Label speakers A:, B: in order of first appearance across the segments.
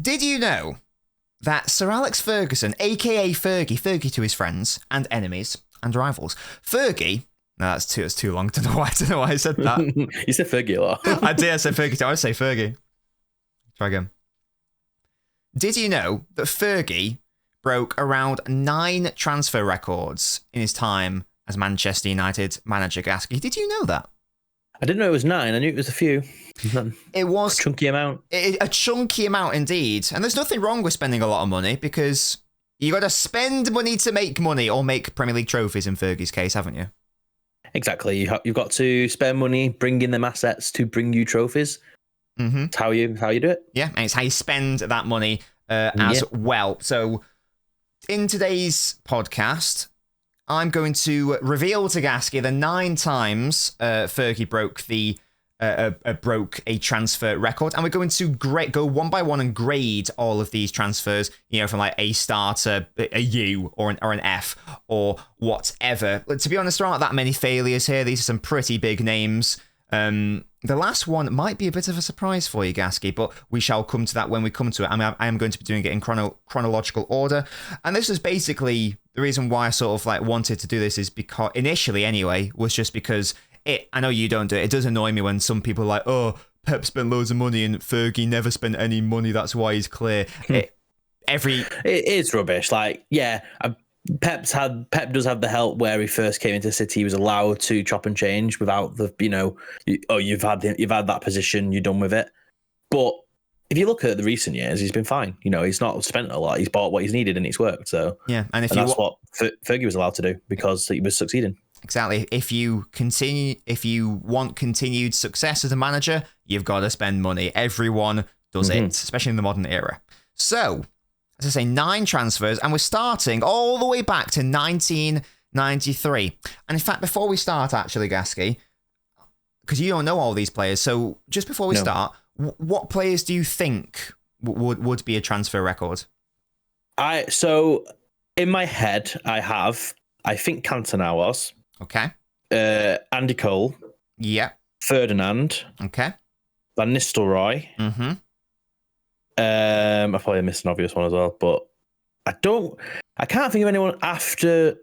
A: Did you know that Sir Alex Ferguson, a.k.a. Fergie to his friends and enemies and rivals, Fergie... No, that's too long. I don't know why I said that.
B: You said Fergie a lot.
A: I did. I said Fergie. I would say Fergie. Try again. Did you know that Fergie broke around 9 transfer records in his time as Manchester United manager, Gasky? Did you know that?
B: I didn't know it was 9. I knew it was a few.
A: It was
B: a chunky amount.
A: A chunky amount indeed. And there's nothing wrong with spending a lot of money because you got to spend money to make money or make Premier League trophies in Fergie's case, haven't you?
B: Exactly. You've got to spend money, bring in them assets to bring you trophies.
A: Mm-hmm.
B: It's how you do it.
A: Yeah, and it's how you spend that money as well. So in today's podcast, I'm going to reveal to Gasky the 9 times Fergie broke a transfer record, and we're going to go one by one and grade all of these transfers, from like A star to a U or an F or whatever. To be honest, there aren't that many failures here. These are some pretty big names. The last one might be a bit of a surprise for you, Gasky, but we shall come to that when we come to it. I am going to be doing it in chronological order, and this is basically the reason why I sort of like wanted to do this is because initially anyway was just because I know you don't do it. It does annoy me when some people are like, oh, Pep spent loads of money and Fergie never spent any money. That's why he's clear. It
B: is rubbish. Like, yeah, Pep does have the help where he first came into City. He was allowed to chop and change without the, you've had that position, you're done with it. But if you look at the recent years, he's been fine. He's not spent a lot. He's bought what he's needed and it's worked. So
A: yeah, and
B: that's what Fergie was allowed to do because he was succeeding.
A: Exactly. If you want continued success as a manager, you've got to spend money. Everyone does it, especially in the modern era. So, as I say, 9 transfers, and we're starting all the way back to 1993. And in fact, before we start, actually, Gasky, because you don't know all these players, so just before we start, what players do you think would be a transfer record?
B: So in my head, I think Cantona was.
A: Okay.
B: Andy Cole.
A: Yeah.
B: Ferdinand.
A: Okay.
B: Van Nistelrooy.
A: Mm-hmm.
B: I probably missed an obvious one as well, but I can't think of anyone after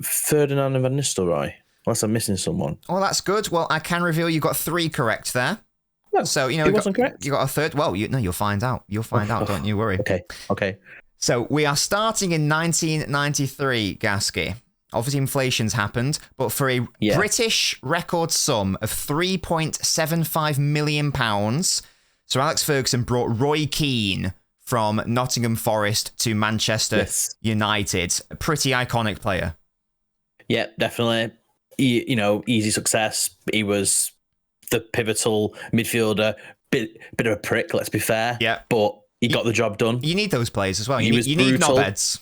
B: Ferdinand and Van Nistelrooy, unless I'm missing someone.
A: Oh, that's good. Well, I can reveal you got 3 correct there.
B: Well,
A: so,
B: he wasn't correct.
A: You got a third. Well, you'll find out. You'll find out, don't you worry.
B: Okay.
A: So we are starting in 1993, Gasky. Obviously, inflation's happened, but for a British record sum of £3.75 million, Sir Alex Ferguson brought Roy Keane from Nottingham Forest to Manchester United. A pretty iconic player.
B: Yeah, definitely. Easy success. He was the pivotal midfielder. Bit of a prick, let's be fair.
A: Yeah.
B: But he got the job done.
A: You need those players as well. You need
B: brutal.
A: knobheads.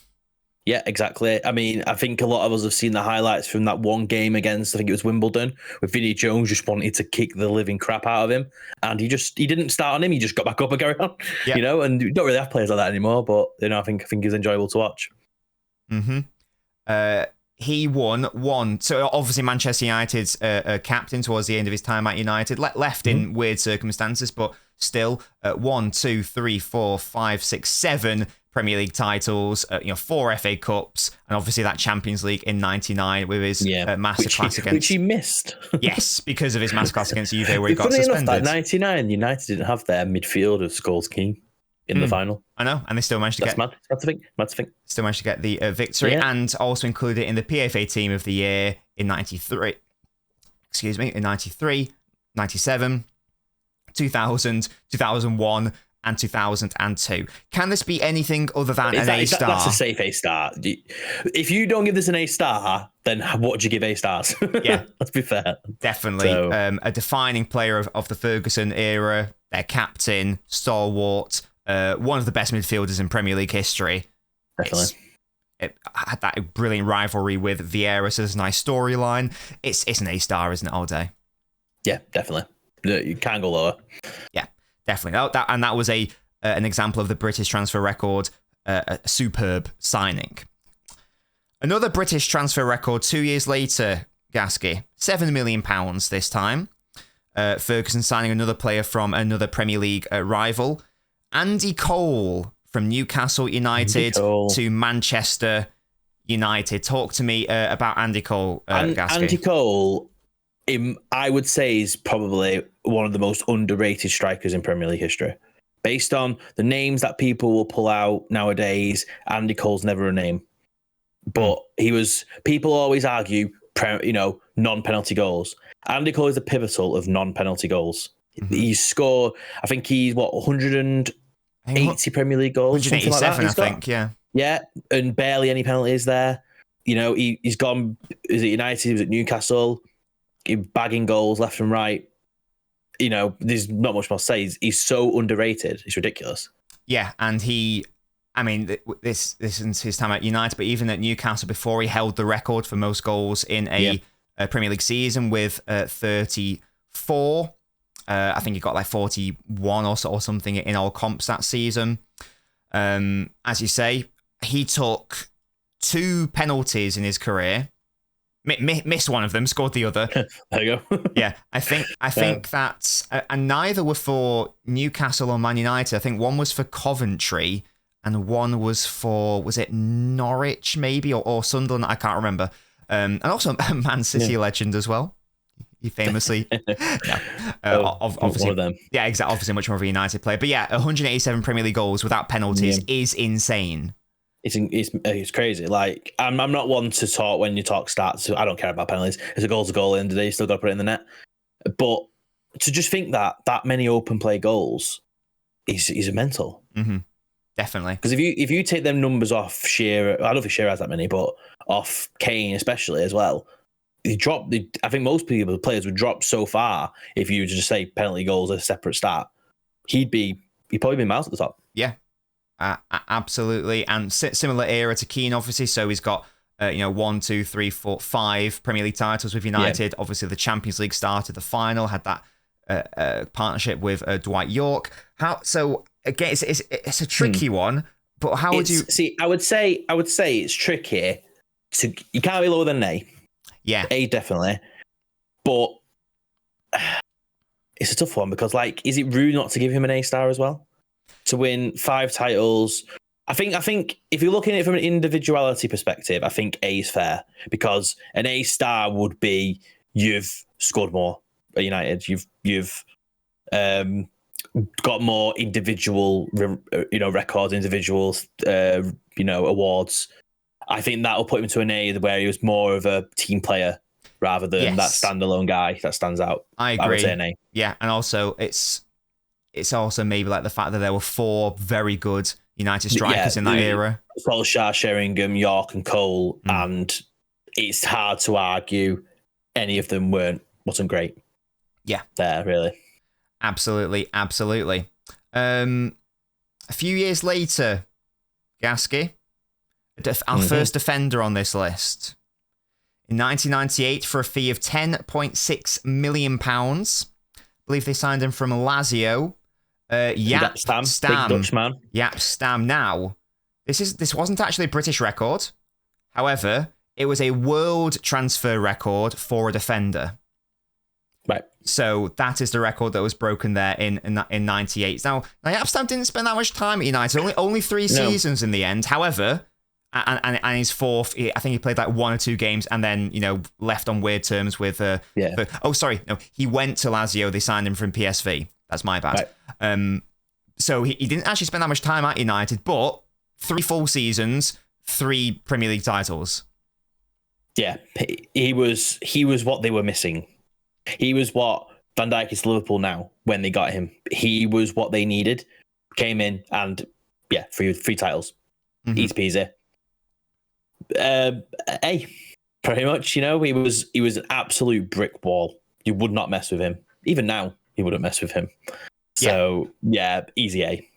B: Yeah, exactly. I mean, I think a lot of us have seen the highlights from that one game against, I think it was Wimbledon, where Vinnie Jones just wanted to kick the living crap out of him. And he didn't start on him. He just got back up and carried on, and you don't really have players like that anymore. But, I think he's enjoyable to watch.
A: Mm-hmm. He won one. So obviously Manchester United's captain towards the end of his time at United, left in weird circumstances, but still 1, 2, 3, 4, 5, 6, 7 Premier League titles, 4 FA Cups, and obviously that Champions League in '99 with his masterclass against...
B: Which he missed.
A: Yes, because of his masterclass against Juve where he got
B: suspended.
A: Funny enough,
B: that '99, United didn't have their midfield of Scholes Keane in the final.
A: I know, and they still managed to
B: That's mad. That's the thing.
A: Still managed to get the victory, and also included in the PFA Team of the Year in '93. Excuse me, in '93, '97, 2000, 2001, and 2002. Can this be anything other than an A star?
B: That's a safe A star. If you don't give this an A star, then what do you give A stars?
A: Yeah,
B: let's be fair.
A: Definitely, a defining player of the Ferguson era. Their captain, stalwart. One of the best midfielders in Premier League history.
B: Definitely.
A: It had that brilliant rivalry with Vieira, so there's a nice storyline. It's an A-star, isn't it, all day?
B: Yeah, definitely. You can't go lower.
A: Yeah, definitely. That was an example of the British transfer record, a superb signing. Another British transfer record 2 years later, Gasky, £7 million this time. Ferguson signing another player from another Premier League rival. Andy Cole from Newcastle United to Manchester United. Talk to me about Andy Cole, Gasky.
B: Andy Cole, I would say, is probably one of the most underrated strikers in Premier League history. Based on the names that people will pull out nowadays, Andy Cole's never a name. But people always argue, non-penalty goals. Andy Cole is the pivotal of non-penalty goals. Mm-hmm. He's scored, I think he's 180 Premier League goals?
A: 187, like I think, yeah.
B: Yeah, and barely any penalties there. He's gone, is it United, he was at Newcastle, bagging goals left and right. There's not much more to say. He's so underrated. It's ridiculous.
A: Yeah, and this isn't his time at United, but even at Newcastle before, he held the record for most goals in a Premier League season with 34. I think he got like 41 or something in all comps that season. As you say, he took 2 penalties in his career. Missed one of them, scored the other.
B: There you go.
A: Yeah, I think that, and neither were for Newcastle or Man United. I think one was for Coventry, and one was for, was it Norwich maybe or Sunderland? I can't remember. And also a Man City legend as well. He famously, obviously,
B: one of them.
A: Yeah, exactly. Obviously, much more of a United player, but yeah, 187 Premier League goals without penalties is insane.
B: It's crazy. Like, I'm not one to talk when you talk stats. I don't care about penalties. It's a goal's a goal. At the end of the day, you still got to put it in the net. But to just think that many open play goals is a mental.
A: Mm-hmm. Definitely.
B: Because if you take them numbers off Shearer, I don't think Shearer has that many, but off Kane especially as well, I think most players would drop so far if you were to just say penalty goals as a separate stat. He'd probably be miles at the top.
A: Yeah. Absolutely, and similar era to Keane, obviously. So he's got 1, 2, 3, 4, 5 Premier League titles with United. Yeah. Obviously, the Champions League started the final, had that partnership with Dwight York. So again, it's a tricky one. But how would you
B: see? I would say it's tricky. You can't be lower than an A.
A: Yeah,
B: A definitely, but it's a tough one because, like, is it rude not to give him an A star as well? To win 5 titles, I think if you're looking at it from an individuality perspective, I think A is fair, because an A star would be you've scored more at United, you've got more individual records, individual awards. I think that will put him to an A where he was more of a team player rather than that standalone guy that stands out.
A: I agree.
B: I would say an A.
A: Yeah, and also it's also maybe like the fact that there were 4 very good United strikers in that era.
B: Solskjaer, Sheringham, York and Cole, and it's hard to argue any of them wasn't great.
A: Yeah.
B: There, really.
A: Absolutely. A few years later, Gasky, our first defender on this list. In 1998, for a fee of £10.6 million, I believe they signed him from Lazio. Jaap Stam.
B: Big Dutch man.
A: Jaap Stam. Now, this wasn't actually a British record. However, it was a world transfer record for a defender.
B: Right.
A: So that is the record that was broken there in 98. Now Jaap Stam didn't spend that much time at United. Only 3 seasons in the end. However, and his 4th, I think he played like 1 or 2 games and then, left on weird terms with... he went to Lazio. They signed him from PSV. That's my bad. Right. So he didn't actually spend that much time at United, but 3 full seasons, 3 Premier League titles.
B: Yeah, he was what they were missing. He was what Van Dijk is to Liverpool now when they got him. He was what they needed. Came in and, 3 titles. Mm-hmm. Easy peasy. A, pretty much, he was an absolute brick wall. You would not mess with him. Even now, you wouldn't mess with him. So, easy A.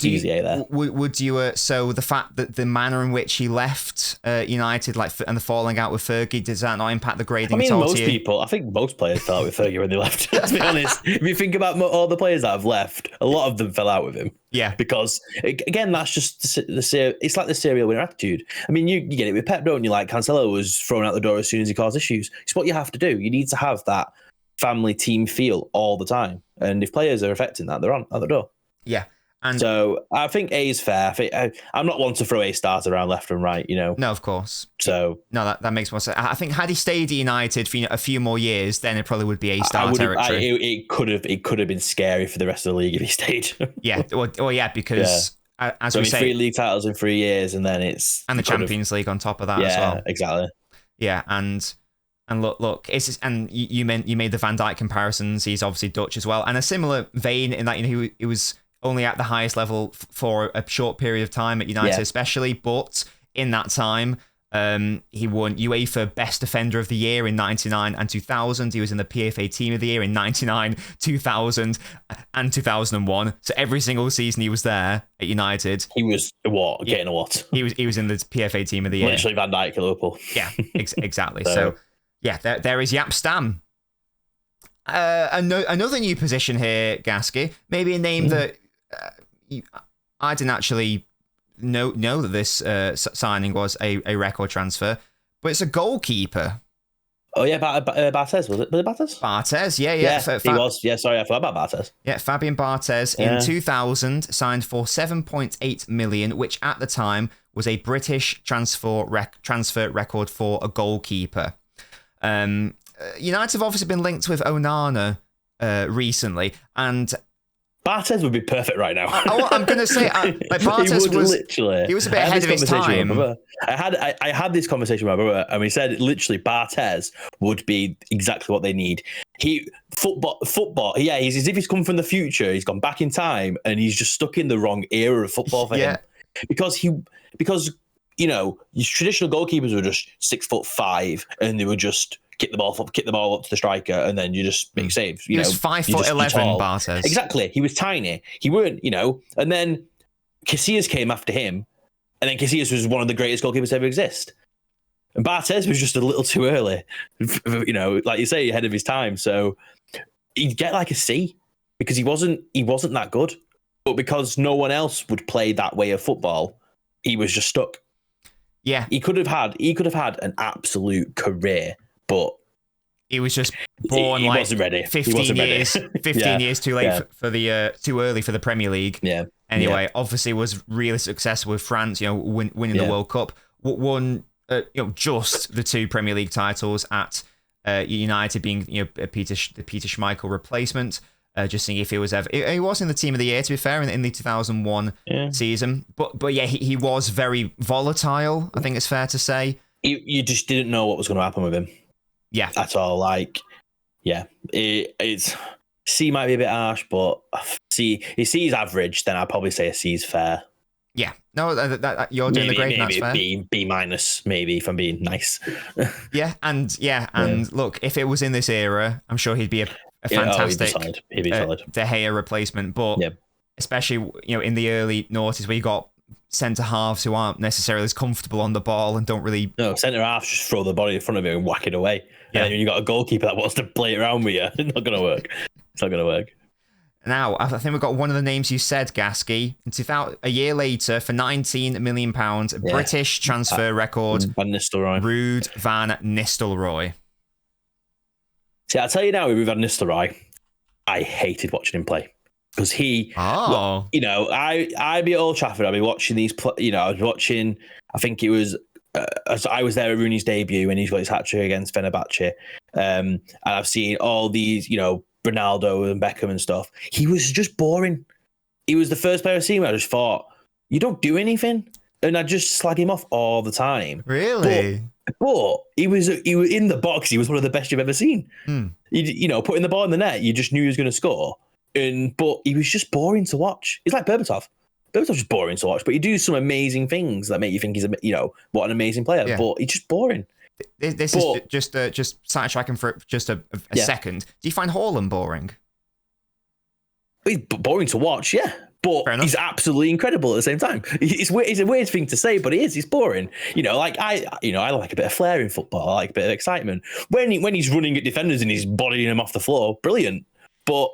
B: Easy A there.
A: Would you, so the fact that the manner in which he left United, and the falling out with Fergie, does that not impact the grading?
B: I think most players fell out with Fergie when they left, to be honest. If you think about all the players that have left, a lot of them fell out with him.
A: Yeah.
B: Because, again, that's just it's like the serial winner attitude. I mean, you get it with Pep, don't you? Like, Cancelo was thrown out the door as soon as he caused issues. It's what you have to do. You need to have that family team feel all the time. And if players are affecting that, they're out the door.
A: Yeah. And
B: so I think A is fair. I'm not one to throw A stars around left and right,
A: No, of course.
B: So
A: no, that makes more sense. I think had he stayed at United for a few more years, then it probably would be A-star territory.
B: It could have been scary for the rest of the league if he stayed.
A: Yeah, because as we say,
B: 3 league titles in 3 years, and then
A: the Champions League on top of that as well.
B: Yeah, exactly.
A: Yeah, and look, you made the Van Dijk comparisons. He's obviously Dutch as well, and a similar vein in that he was only at the highest level for a short period of time at United, especially. But in that time, he won UEFA Best Defender of the Year in 99 and 2000. He was in the PFA Team of the Year in 99, 2000, and 2001. So every single season he was there at United,
B: he was getting a what?
A: He was in the PFA Team of the Year.
B: Literally Van Dijk at Liverpool.
A: Yeah, exactly. So yeah, there is Jaap Stam. Another new position here, Gasky. Maybe a name that I didn't actually know that this signing was a record transfer, but it's a goalkeeper.
B: Oh yeah, Barthez, was it? Was it Barthez?
A: Barthez, yeah.
B: He was. Yeah, sorry, I forgot about Barthez.
A: Yeah, Fabian Barthez in 2000 signed for 7.8 million, which at the time was a British transfer record for a goalkeeper. United have obviously been linked with Onana recently, and
B: Barthez would be perfect right now.
A: I'm going to say, Barthez he was a bit ahead of his time.
B: I had this conversation with my brother, and we said literally Barthez would be exactly what they need. Football. Yeah, he's as if he's come from the future. He's gone back in time, and he's just stuck in the wrong era of football for him. Because your traditional goalkeepers were just 6'5", and they would just kick the ball up to the striker, and then you just make saves.
A: He was 5'11", Barthez.
B: Exactly. He was tiny. He weren't, and then Casillas came after him, and then Casillas was one of the greatest goalkeepers to ever exist. And Barthez was just a little too early, like you say, ahead of his time. So he'd get like a C because he wasn't that good, but because no one else would play that way of football, he was just stuck.
A: Yeah,
B: he could have had an absolute career. But
A: he was just born
B: he wasn't ready.
A: 15 years too late for the too early for the Premier League.
B: Yeah.
A: Anyway, obviously was really successful with France. Winning the World Cup. Won just the 2 Premier League titles at United, being the Peter Schmeichel replacement. Just seeing if he was ever. He was in the Team of the Year, to be fair, in the 2001 season. But yeah, he was very volatile. I think it's fair to say.
B: You just didn't know what was going to happen with him.
A: Yeah,
B: at all. It's C might be a bit harsh, but if C is average, then I'd probably say a C is fair.
A: Yeah, no, you're doing the grade. That's fair.
B: B minus, maybe, if I'm being nice.
A: and look, if it was in this era, I'm sure he'd be a fantastic
B: he'd be solid.
A: De Gea replacement. But especially in the early noughties where you got centre halves who aren't necessarily as comfortable on the ball and don't really.
B: No, centre halves just throw the body in front of you and whack it away. Yeah. And then you got a goalkeeper that wants to play it around with you. It's not going to work. It's not going to work.
A: Now, I think we've got one of the names you said, Gasky. A year later, for £19 million, British transfer record.
B: Van Nistelrooy.
A: Ruud van Nistelrooy.
B: See, I'll tell you now, with Ruud van Nistelrooy, I hated watching him play. Because I'd be at Old Trafford, I'd be watching these, I was watching, I think it was, I was there at Rooney's debut when he's got his hat-trick against Fenerbahce. And I've seen all these, Ronaldo and Beckham and stuff. He was just boring. He was the first player I've seen where I just thought, you don't do anything. And I just slag him off all the time.
A: Really?
B: But he was in the box. He was one of the best you've ever seen. Putting the ball in the net, you just knew he was going to score. But he was just boring to watch. It's like Berbatov. Berbatov's just boring to watch, but he do some amazing things that make you think he's what an amazing player. Yeah. But he's just boring.
A: This is just sidetracking for just a second. Do you find Haaland boring?
B: He's boring to watch, yeah. But he's absolutely incredible at the same time. It's a weird thing to say, but it is. He's boring. I like a bit of flair in football. I like a bit of excitement. When he's running at defenders and he's bodying them off the floor, brilliant. But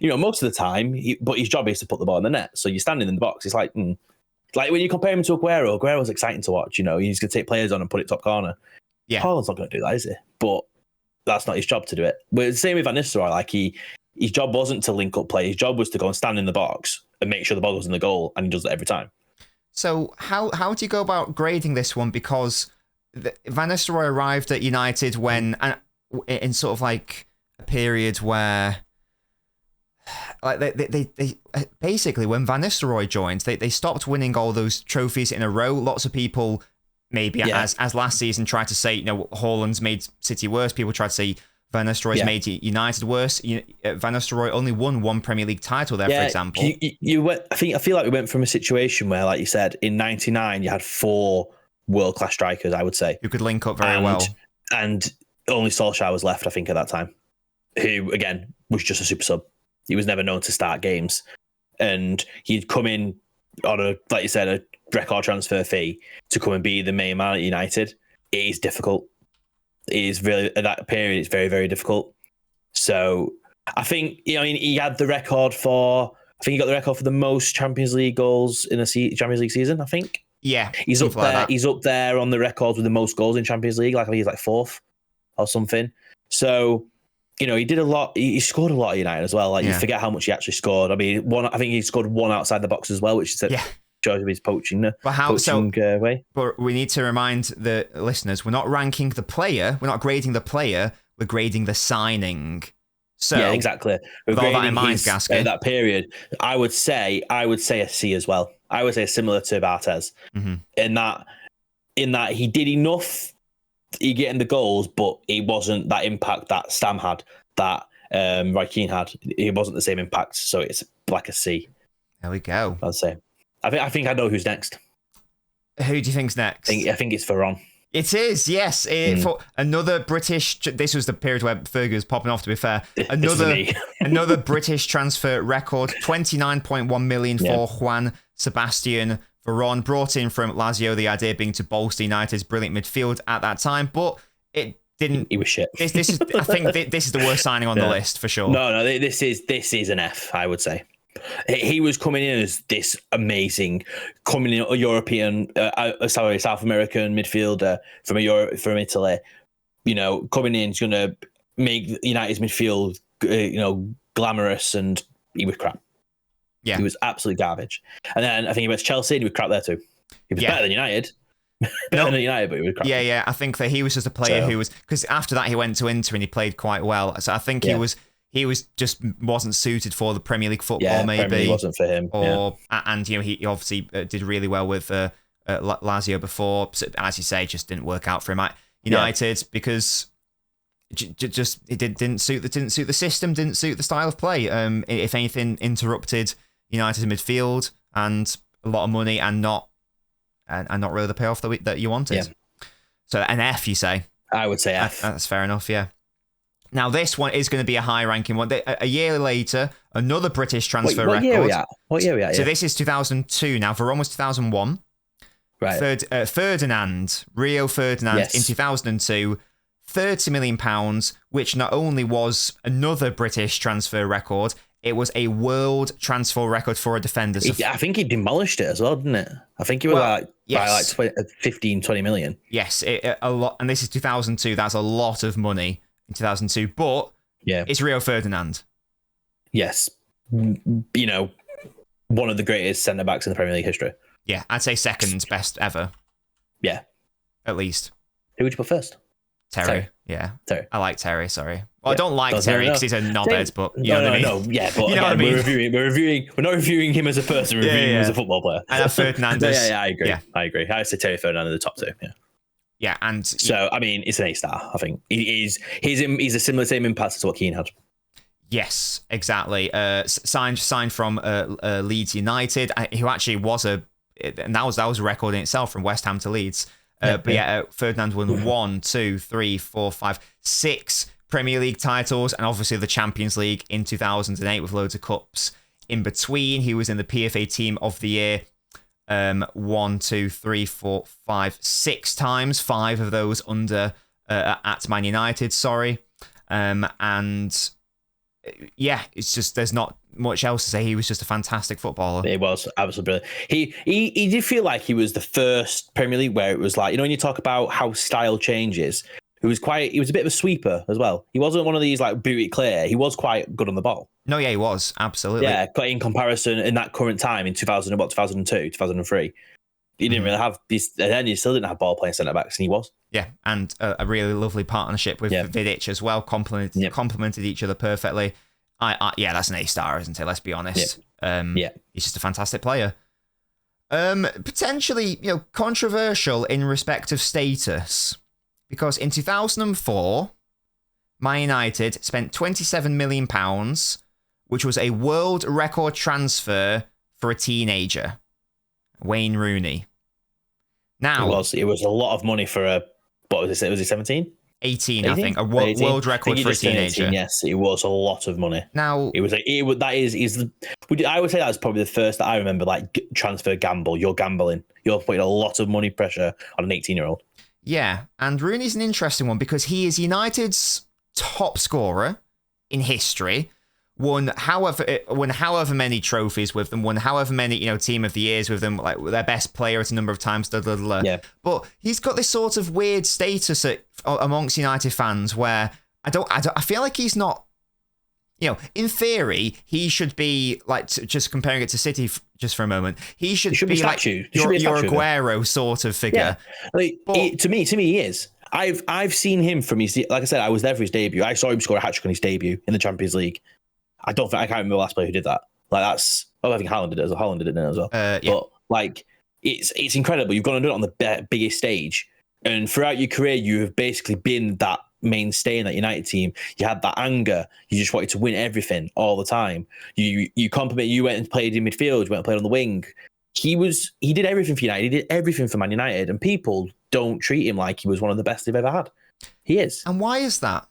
B: most of the time, his job is to put the ball in the net. So you're standing in the box. It's like when you compare him to Aguero. Aguero's exciting to watch. He's going to take players on and put it top corner. Yeah, Haaland's not going to do that, is he? But that's not his job to do it. But the same with Van Nistelrooy. His job wasn't to link up play. His job was to go and stand in the box and make sure the ball goes in the goal, and he does that every time.
A: So how do you go about grading this one? Because Van Nistelrooy arrived at United when in sort of like a period where like they basically when Van Nistelrooy joined, they stopped winning all those trophies in a row. Lots of people maybe as last season tried to say, Haaland's made City worse. People tried to say Van Nistelrooy's made United worse. Van Nistelrooy only won one Premier League title there, for example.
B: I feel like we went from a situation where, like you said, in '99 you had 4 world-class strikers, I would say,
A: who could link up very well,
B: and only Solskjaer was left, I think, at that time, who again was just a super sub. He was never known to start games, and he'd come in on a record transfer fee to come and be the main man at United. It is difficult. It is really, at that period, it's very, very difficult. So I think, he had the record for, he got the record for the most Champions League goals in a Champions League season, I think.
A: Yeah.
B: He's up there. Like he's up there on the records with the most goals in Champions League. I think he's like 4th or something. So, he did a lot. He scored a lot at United as well. Like, you forget how much he actually scored. I mean, I think he scored 1 outside the box as well, which is shows his poaching way.
A: But we need to remind the listeners, we're not ranking the player, we're not grading the player, we're grading the signing. So
B: yeah, exactly.
A: With all that in mind, Gasky,
B: that period, I would say a C as well. I would say similar to Barthez, in that he did enough, he getting the goals, but it wasn't that impact that Stam had, that Roy Keane had. It wasn't the same impact, so it's like a C.
A: There we go.
B: I'd say. I think I know who's next.
A: Who do you think's next?
B: I think it's Varane.
A: It is, yes. For another British. This was the period where Fergie was popping off. To be fair, another British transfer record: 29.1 million for Juan Sebastian Varane, brought in from Lazio. The idea being to bolster United's brilliant midfield at that time, but it didn't.
B: He was shit.
A: This is. I think this is the worst signing on the list for sure.
B: No. This is an F, I would say. He was coming in as this amazing, South American midfielder from Italy. Coming in, he's going to make United's midfield, glamorous, and he was crap.
A: Yeah,
B: he was absolute garbage. And then I think he went to Chelsea, and he was crap there too. He was better than United. Better than United, but he was crap.
A: Yeah. I think that he was just a player who was, because after that he went to Inter and he played quite well. So I think he was just wasn't suited for the Premier League football, maybe.
B: Premier League wasn't for him.
A: And he obviously did really well with Lazio before. So, as you say, just didn't work out for him at United because just it didn't suit the system, didn't suit the style of play. If anything, interrupted United's midfield and a lot of money and not really the payoff that you wanted. Yeah. So an F, you say? I would say F. That's fair enough. Yeah. Now, this one is going to be a high-ranking one. A year later, another British transfer record. What year are we at? So this is 2002. Now, Varane was 2001. Right. Rio Ferdinand in 2002, £30 million, which not only was another British transfer record, it was a world transfer record for a defender. I think he demolished it as well, didn't it? I think he was by 15, 20 million. Yes, a lot. And this is 2002. That's a lot of money. In 2002, but it's Rio Ferdinand. Yes. One of the greatest centre-backs in the Premier League history. Yeah, I'd say second best ever. Yeah. At least. Who would you put first? Terry. Yeah. Terry. I like Terry, sorry. Well, I don't like Terry because he's a knobhead, but you know what I mean? No, yeah, but you know what I mean? We're not reviewing him as a person, we're reviewing him as a football player. And Ferdinand is... I agree. Yeah. I agree. I'd say Terry Ferdinand in the top 2, yeah. Yeah, and so I mean, it's an A-star. I think he's a same impact to what Keane had. Yes, exactly. Signed from Leeds United, who actually was and that was a record in itself from West Ham to Leeds. Ferdinand won 1, 2, 3, 4, 5, 6 Premier League titles, and obviously the Champions League in 2008 with loads of cups in between. He was in the PFA Team of the Year. 1, 2, 3, 4, 5, 6 times. 5 of those under at Man United. Sorry, and it's just there's not much else to say. He was just a fantastic footballer. He was absolutely brilliant. He did feel like he was the first Premier League where it was like, when you talk about how style changes. He was a bit of a sweeper as well. He wasn't one of these like boot it clear. He was quite good on the ball. No, yeah, he was absolutely.
B: Yeah, but in comparison, in that current time in 2002, 2003, he didn't really have these. And then he still didn't have ball playing centre backs, and he was.
A: Yeah, and a really lovely partnership with Vidic as well. Complemented each other perfectly. Yeah, that's an A-star, isn't it? Let's be honest. He's just a fantastic player. Potentially, controversial in respect of status, because in 2004, Man United spent £27 million, which was a world record transfer for a teenager, Wayne Rooney. Now
B: it was a lot of money for what was it? Was he 17?
A: 18, I think. A world record for a teenager.
B: 18, yes, it was a lot of money.
A: Now
B: I would say that's probably the first that I remember, like, transfer gamble. You're gambling. You're putting a lot of money pressure on an 18-year-old.
A: Yeah, and Rooney's an interesting one because he is United's top scorer in history. Won however many trophies with them, won however many team of the years with them, like their best player at a number of times. Yeah. But he's got this sort of weird status amongst United fans where I feel like he's not. In theory, he should be like, just comparing it to City just for a moment. He should be like your Aguero sort of figure.
B: Yeah. To me, he is. I've seen him from his, like I said, I was there for his debut. I saw him score a hat-trick on his debut in the Champions League. I can't remember the last player who did that. Like, I think Haaland did it as well. Haaland did it as well. But like, it's incredible. You've got to do it on the biggest stage, and throughout your career, you have basically been that mainstay in that United team. You had that anger. You just wanted to win everything all the time. You compliment. You went and played in midfield. You went and played on the wing. He did everything for United. He did everything for Man United, and people don't treat him like he was one of the best they've ever had. He is.
A: And why is that?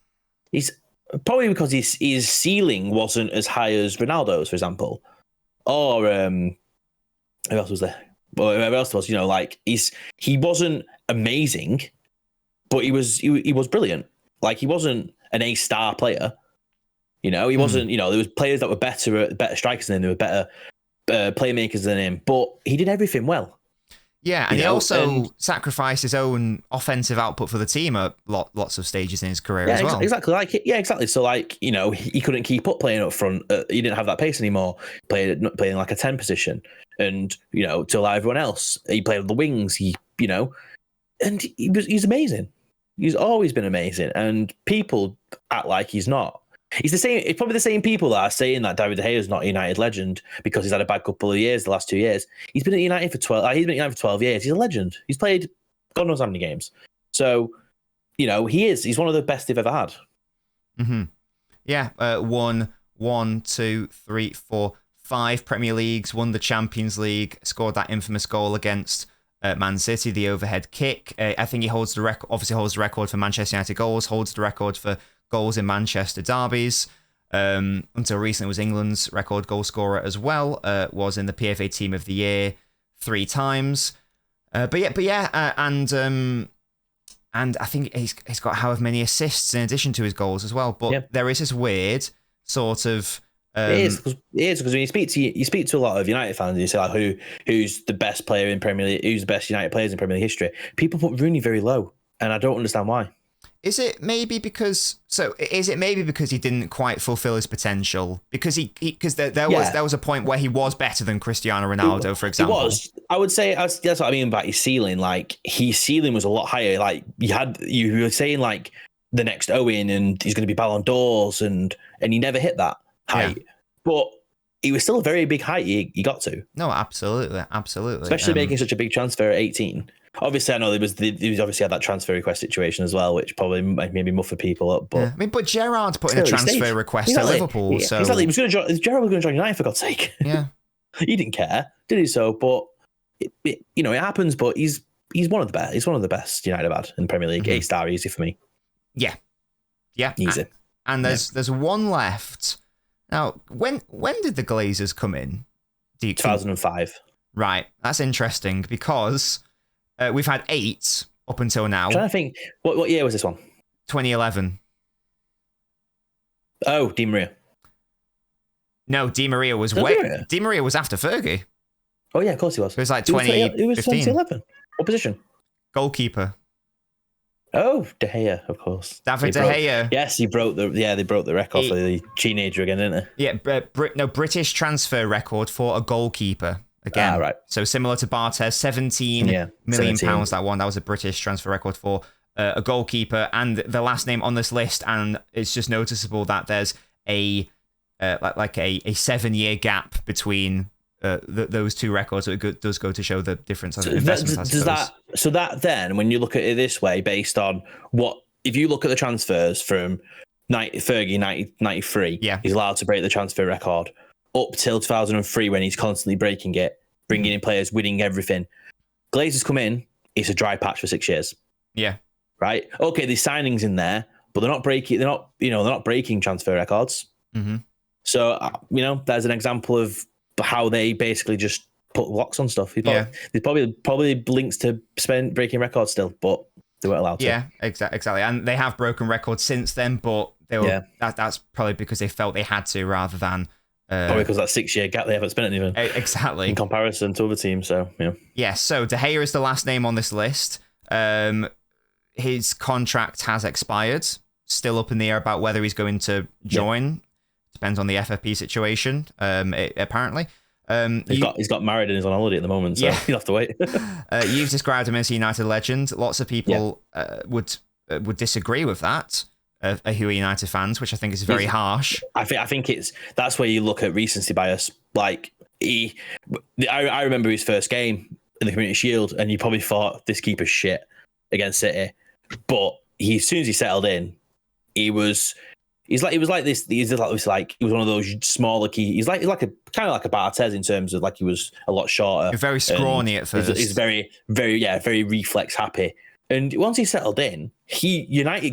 B: He's probably because his ceiling wasn't as high as Ronaldo's, for example, or who else was there? Well, whoever else was, he wasn't amazing, but he was brilliant. Like, he wasn't an A-star player. He wasn't. There was players that were better strikers than him. There were better playmakers than him, but he did everything well.
A: Yeah, and he also sacrificed his own offensive output for the team at lots of stages in his career as well.
B: Exactly. Exactly. So, he couldn't keep up playing up front. He didn't have that pace anymore. Playing like a 10 position, and to allow everyone else. He played on the wings. And he's amazing. He's always been amazing, and people act like he's not. It's probably the same people that are saying that David De Gea is not a United legend because he's had a bad couple of years the last 2 years. He's been at United for 12. He's been at United for 12 years. He's a legend. He's played God knows how many games. So, he is. He's one of the best they've ever had.
A: Mm-hmm. Yeah. Won 5 Premier Leagues. Won the Champions League. Scored that infamous goal against Man City, the overhead kick. I think he holds the record. Obviously, holds the record for Manchester United goals. Holds the record for goals in Manchester derbies. Until recently was England's record goal scorer as well. Was in the PFA Team of the Year 3 times. And I think he's got however many assists in addition to his goals as well. But there is this weird sort of.
B: It is because when you speak to a lot of United fans, and you say like who's the best player in Premier League, who's the best United players in Premier League history. People put Rooney very low, and I don't understand why.
A: Is it maybe because he didn't quite fulfill his potential? Because there was a point where he was better than Cristiano Ronaldo, for example.
B: He was. I would say that's what I mean about his ceiling. Like, his ceiling was a lot higher. Like, you were saying like the next Owen, and he's going to be Ballon d'Ors, and he never hit that height. But he was still a very big height he got to.
A: No, absolutely.
B: Especially making such a big transfer at 18. Obviously, I know he obviously had that transfer request situation as well, which probably maybe muffled people up. But
A: but Gerrard put in a transfer request to Liverpool. So
B: exactly, Gerrard was going to join United, for God's sake.
A: Yeah,
B: he didn't care, did he? So, but it happens. But he's one of the best. He's one of the best United have had in the Premier League. Mm-hmm. A-star easy for me.
A: Yeah,
B: easy.
A: And there's one left. Now, when did the Glazers come in?
B: 2005.
A: Right, that's interesting because we've had 8 up until now.
B: I'm trying to think, what year was this one?
A: 2011.
B: Oh, Di Maria.
A: No, Di Maria was Di Maria was after Fergie.
B: Oh yeah, of course he was.
A: It was like 2015.
B: It was 2011. What position?
A: Goalkeeper.
B: Oh, De Gea, of course.
A: David De Gea.
B: Yes, they broke the record for the teenager again, didn't they?
A: Yeah, British transfer record for a goalkeeper again.
B: Right.
A: So similar to Barthez, 17 million pounds. That was a British transfer record for a goalkeeper, and the last name on this list. And it's just noticeable that there's a 7-year gap between those two records. So it does go to show the difference on investments.
B: So that then, when you look at it this way, based on if you look at the transfers from Fergie 93, he's allowed to break the transfer record up till 2003 when he's constantly breaking it, bringing in players, winning everything. Glazer's come in, it's a dry patch for 6 years.
A: Yeah.
B: Right. Okay, there's signings in there, but they're not breaking transfer records.
A: Mm-hmm.
B: So there's an example of how they basically just put locks on stuff. There's probably links to breaking records still, but they weren't allowed to.
A: Yeah, exactly. And they have broken records since then, but they were that's probably because they felt they had to, rather than
B: probably because that 6-year gap they haven't spent anything.
A: Exactly.
B: In comparison to other teams. So
A: yeah. So De Gea is the last name on this list. His contract has expired. Still up in the air about whether he's going to join. Depends on the FFP situation. Apparently.
B: He's got married and is on holiday at the moment, so you'll have to wait.
A: You've described him as a United legend. Lots of people would disagree with that. Who are United fans, which I think is very harsh.
B: I think that's where you look at recency bias. Like I remember his first game in the Community Shield, and you probably thought this keeper's shit against City, but as soon as he settled in, he was like one of those smaller key. He's like a kind of like a Barthez in terms of like he was a lot shorter,
A: very scrawny at first.
B: He's very very reflex happy. And once he settled in,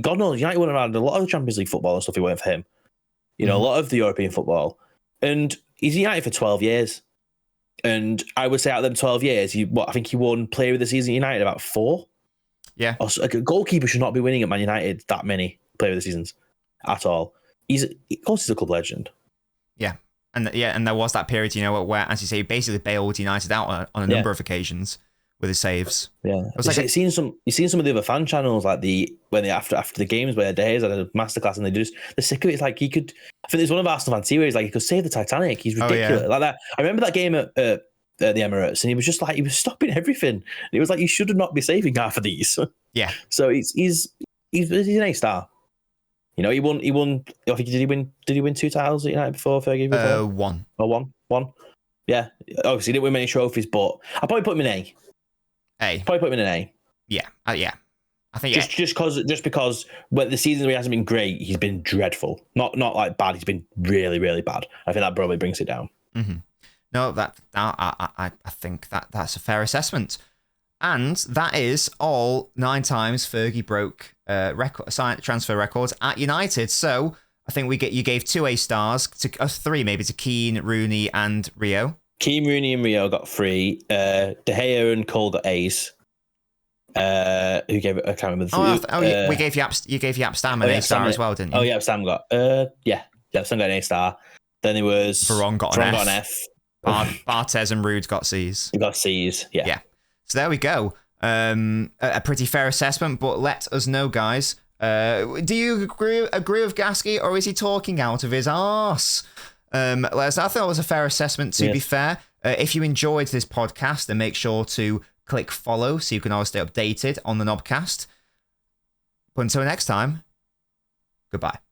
B: God knows, United would have had a lot of the Champions League football and stuff if it weren't for him. A lot of the European football. And he's United for 12 years. And I would say out of them 12 years, I think he won Player of the Season at United about 4.
A: Yeah.
B: A goalkeeper should not be winning at Man United that many Player of the Seasons at all. Of course, he's a club legend.
A: Yeah. And there was that period, where, as you say, he basically bailed United out on a number of occasions with his saves.
B: Yeah, you've seen some of the other fan channels, like after the games where De Gea's had a masterclass and they're sick of it. It's like he could. I think there's one of Arsenal fans here where he's like, he could save the Titanic. He's ridiculous like that. I remember that game at the Emirates, and he was just like, he was stopping everything. And he was like, you should not be saving half of these. Yeah. So he's an A-star. He won. I think did he win 2 titles at United before Fergie?
A: One.
B: One. Yeah. Obviously, he didn't win many trophies, but I'd probably put him in A. Probably put him in an A.
A: Yeah. I think
B: just because when the seasons where he hasn't been great, he's been dreadful. Not like bad. He's been really, really bad. I think that probably brings it down.
A: Mm-hmm. No, I think that's a fair assessment, and that is all 9 times Fergie broke transfer records at United. So I think you gave 2 A-stars to 3 maybe to Keane, Rooney, and Rio.
B: Keane, Rooney, and Rio got 3. De Gea and Cole got A's. Who gave it? I can't remember.
A: We gave Yap Stam an A-star as well, didn't you?
B: Oh, yeah, Stam got. Yap Stam got an A-star. Then it was
A: Veron got an F. Barthez and Rude got C's.
B: You got C's. Yeah.
A: So there we go. A pretty fair assessment, but let us know, guys. Do you agree with Gasky, or is he talking out of his arse? Let us know. I thought it was a fair assessment, to be fair. If you enjoyed this podcast, then make sure to click follow so you can always stay updated on the NobCast. But until next time, goodbye.